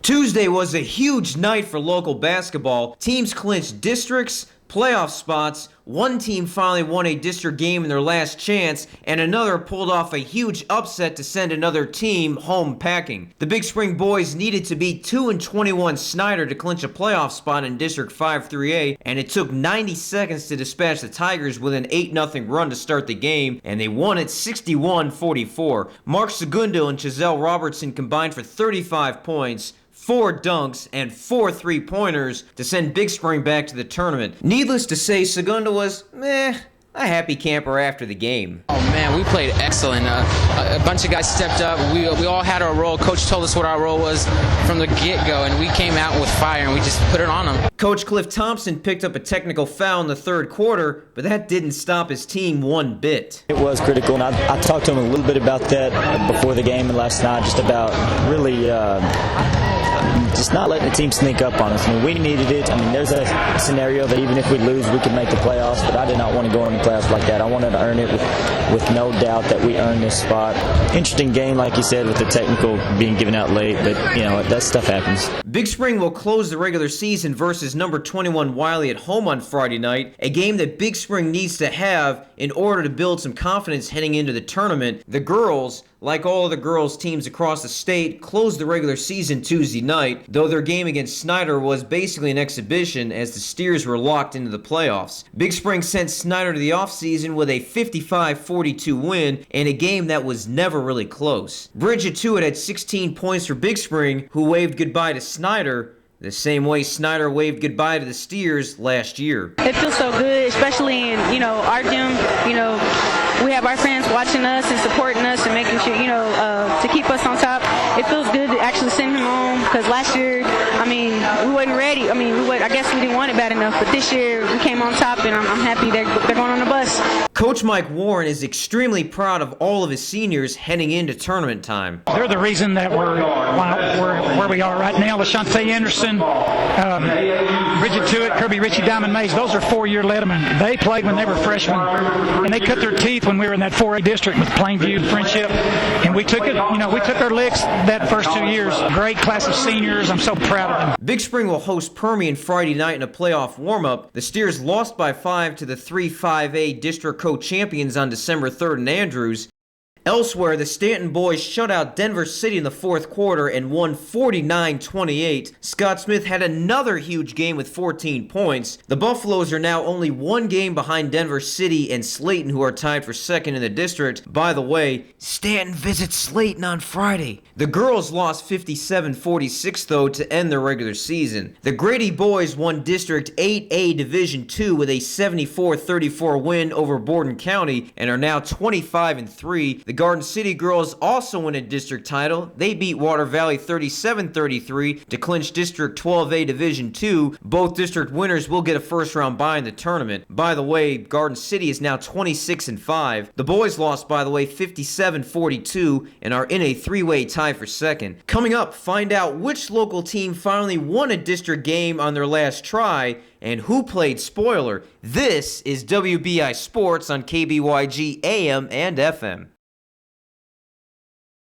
Tuesday was a huge night for local basketball. Teams clinched districts, playoff spots, one team finally won a district game in their last chance, and another pulled off a huge upset to send another team home packing. The Big Spring boys needed to beat 2-21 Snyder to clinch a playoff spot in District 5-3A, and it took 90 seconds to dispatch the Tigers with an 8-0 run to start the game, and they won it 61-44. Mark Segundo and Giselle Robertson combined for 35 points, 4 dunks, and 4 three-pointers to send Big Spring back to the tournament. Needless to say, Segundo was, a happy camper after the game. Oh man, we played excellent. A bunch of guys stepped up. We all had our role. Coach told us what our role was from the get-go, and we came out with fire, and we just put it on them. Coach Cliff Thompson picked up a technical foul in the third quarter, but that didn't stop his team one bit. It was critical, and I talked to him a little bit about that before the game and last night, just about really just not letting the team sneak up on us. I mean, we needed it. I mean, there's a scenario that even if we lose, we can make the playoffs, but I did not want to go in the playoffs like that. I wanted to earn it with no doubt that we earned this spot. Interesting game, like you said, with the technical being given out late, but, that stuff happens. Big Spring will close the regular season versus number 21 Wiley at home on Friday night, a game that Big Spring needs to have in order to build some confidence heading into the tournament. The girls, like all other girls teams across the state, closed the regular season Tuesday night, though their game against Snyder was basically an exhibition as the Steers were locked into the playoffs. Big Spring sent Snyder to the offseason with a 55-42 win in a game that was never really close. Bridget Tewitt had 16 points for Big Spring, who waved goodbye to Snyder the same way Snyder waved goodbye to the Steers last year. It feels so good, especially in, our gym. We have our fans watching us and supporting us and making sure, to keep us on top. It feels good to actually send him home because last year, we wasn't ready. I guess we didn't want it bad enough, but this year we came on top, and I'm happy they're going on the bus. Coach Mike Warren is extremely proud of all of his seniors heading into tournament time. They're the reason that we're where we are right now. LaShante Anderson, Bridget Tewitt, Kirby Ritchie, Diamond Mays, those are 4-year lettermen. They played when they were freshmen, and they cut their teeth when we were in that 4A district with Plainview and Friendship, and we took it. We took our licks that first 2 years. Great class of seniors. I'm so proud of them. Big Spring will host Permian Friday night in a playoff warm-up. The Steers lost by 5 to the 3-5A district co-champions on December 3rd in Andrews. Elsewhere, the Stanton boys shut out Denver City in the fourth quarter and won 49-28. Scott Smith had another huge game with 14 points. The Buffaloes are now only one game behind Denver City and Slayton, who are tied for second in the district. By the way, Stanton visits Slayton on Friday. The girls lost 57-46, though, to end their regular season. The Grady boys won District 8A Division II with a 74-34 win over Borden County and are now 25-3. The Garden City girls also win a district title. They beat Water Valley 37-33 to clinch District 12A Division II. Both district winners will get a first-round bye in the tournament. By the way, Garden City is now 26-5. The boys lost, by the way, 57-42 and are in a three-way tie for second. Coming up, find out which local team finally won a district game on their last try and who played spoiler. This is WBI Sports on KBYG AM and FM.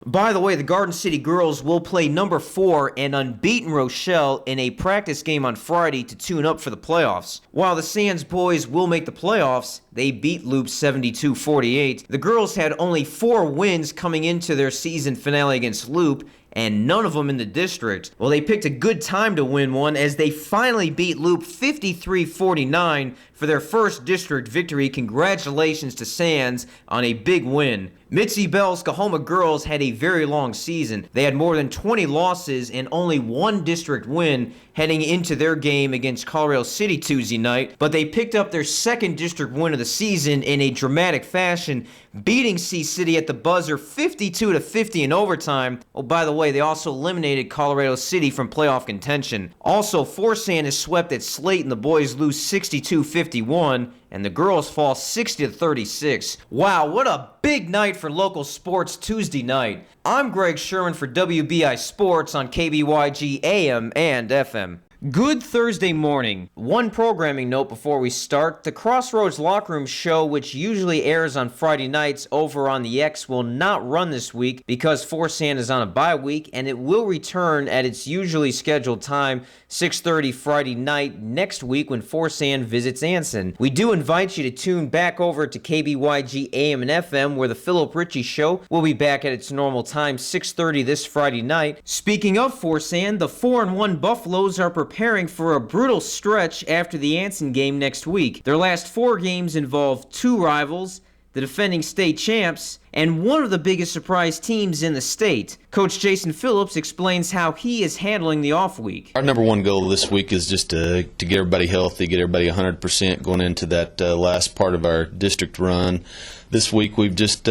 By the way, the Garden City girls will play number 4 and unbeaten Rochelle in a practice game on Friday to tune up for the playoffs. While the Sands boys will make the playoffs, they beat Loop 72-48. The girls had only 4 wins coming into their season finale against Loop, and none of them in the district. Well, they picked a good time to win one as they finally beat Loop 53-49 for their first district victory. Congratulations to Sands on a big win. Mitzi Bell's Coahoma girls had a very long season. They had more than 20 losses and only one district win heading into their game against Colorado City Tuesday night, but they picked up their second district win of the season in a dramatic fashion, beating Sea City at the buzzer 52-50 in overtime. Oh, by the way, they also eliminated Colorado City from playoff contention. Also, Forsan is swept at Slayton. The boys lose 62-51. And the girls fall 60-36. Wow, what a big night for local sports Tuesday night. I'm Greg Sherman for WBI Sports on KBYG AM and FM. Good Thursday morning. One programming note before we start. The Crossroads Locker Room show, which usually airs on Friday nights over on the X, will not run this week because Forsan is on a bye week, and it will return at its usually scheduled time, 6:30 Friday night next week when Forsan visits Anson. We do invite you to tune back over to KBYG AM and FM, where the Philip Ritchie show will be back at its normal time, 6:30 this Friday night. Speaking of Forsan, the 4-1 Buffaloes are preparing for a brutal stretch after the Anson game next week. Their last 4 games involve 2 rivals, the defending state champs, and one of the biggest surprise teams in the state. Coach Jason Phillips explains how he is handling the off week. Our number one goal this week is just to get everybody healthy, get everybody 100% going into that last part of our district run. This week we've just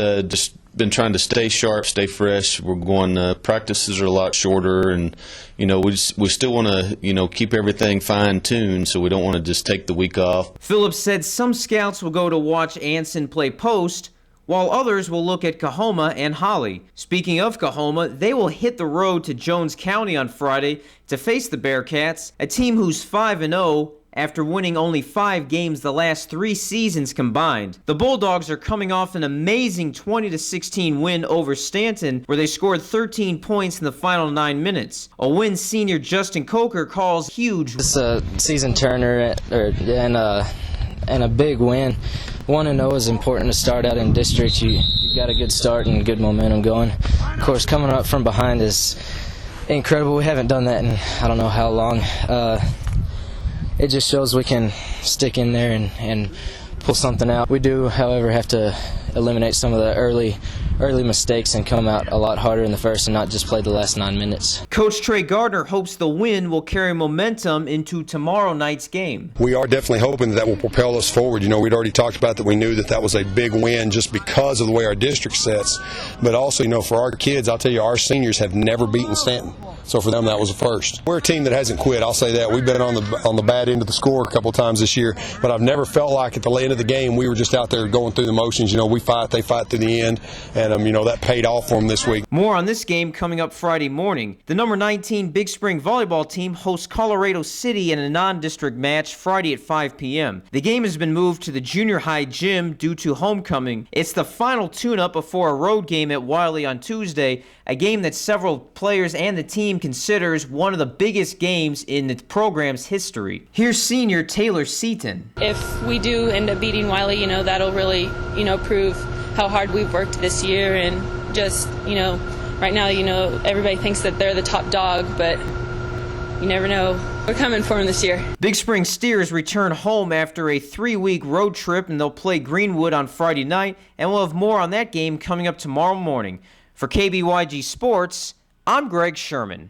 been trying to stay sharp, stay fresh. We're going practices are a lot shorter, and we still want to keep everything fine-tuned, so we don't want to just take the week off. Phillips said some scouts will go to watch Anson play post, while others will look at Coahoma and Holly. Speaking of Coahoma, they will hit the road to Jones County on Friday to face the Bearcats, a team who's 5-0 after winning only 5 games the last 3 seasons combined. The Bulldogs are coming off an amazing 20-16 win over Stanton, where they scored 13 points in the final 9 minutes. A win senior Justin Coker calls huge. It's a season turner and a big win. 1-0 is important to start out in district. You got a good start and good momentum going. Of course, coming up from behind is incredible. We haven't done that in I don't know how long. It just shows we can stick in there and pull something out. We do, however, have to eliminate some of the early mistakes and come out a lot harder in the first and not just play the last 9 minutes. Coach Trey Gardner hopes the win will carry momentum into tomorrow night's game. We are definitely hoping that will propel us forward. We'd already talked about that. We knew that was a big win just because of the way our district sets. But also, for our kids, I'll tell you, our seniors have never beaten Stanton. So for them, that was a first. We're a team that hasn't quit. I'll say that. We've been on the bad end of the score a couple times this year, but I've never felt like at the end of the game we were just out there going through the motions. We fight, they fight through the end, and that paid off for them this week. More on this game coming up Friday morning. The number 19 Big Spring volleyball team hosts Colorado City in a non-district match Friday at 5 p.m. The game has been moved to the junior high gym due to homecoming. It's the final tune-up before a road game at Wiley on Tuesday, a game that several players and the team considers one of the biggest games in the program's history. Here's senior Taylor Seaton. If we do end up beating Wiley, that'll really, prove how hard we've worked this year, and just, right now, everybody thinks that they're the top dog, but you never know. We're coming for them this year. Big Spring Steers return home after a 3-week road trip, and they'll play Greenwood on Friday night, and we'll have more on that game coming up tomorrow morning. For KBYG Sports, I'm Greg Sherman.